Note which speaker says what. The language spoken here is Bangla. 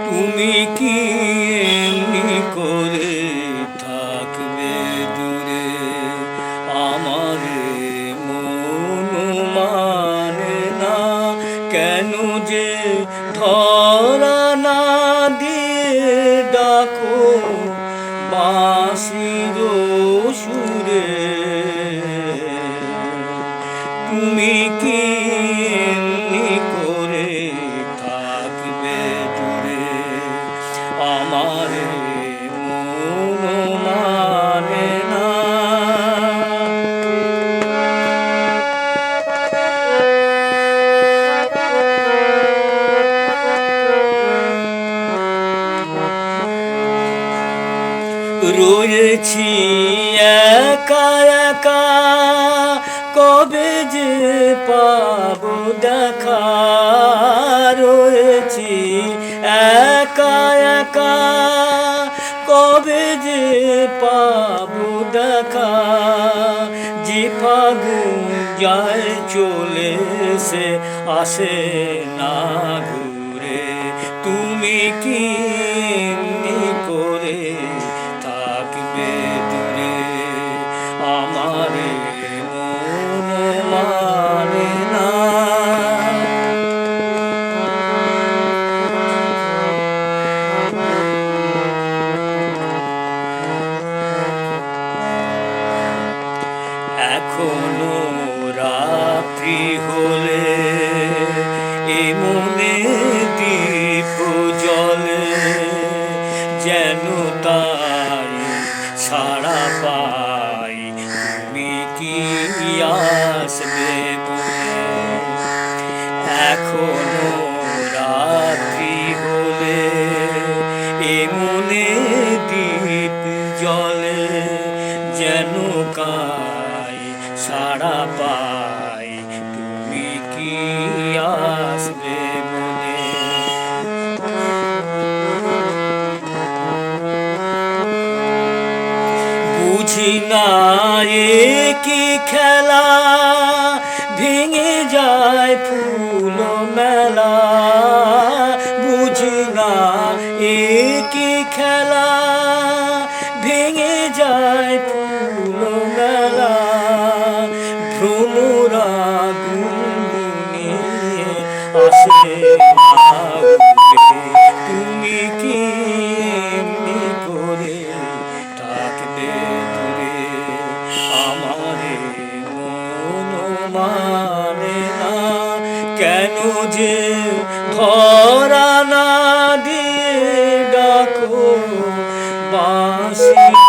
Speaker 1: তুমি কি এমনি করে থাকবে দূরে, আমারে মন মানে না কেন যে ধরা না দিয়ে ডাকো বাঁশির সুরে। তুমি কি এমনি করে থাকবে দূরে, আমারে মন মানে না। রয়েছি একা একা, কবে যে পাবো দেখা। রয়েছি একা একা, কবে যে পাবো দেখা। যে ফাগুন যায় চলে সে আসে না ঘুরে। তুমি কি এমনি করে থাকবে দূরে, আমারে মন মানে না। এখনো রাত্রি হলে এ মনে দীপ জ্বলে, যেন তাই সাড়া পাই তুমি কি আসবে বলে। এখনো রাত্রি হলে এ মনে দীপ জ্বলে, যেন কাই সাড়া পাই তুমি কি আসবে বলে। বুঝি না এ কি খেলা, ভেঙে যায় ফুল মেলা। বুঝি না এ কি খেলা, ভেঙে যায় ফুল মেলা। ভ্রমরা গুনগুনিয়ে আসে না উড়ে। তুমি কি এমনি করে থাকবে দূরে, আমারে মন মানে না কেন যে ধরা না দিয়ে ডাকো বাঁশি।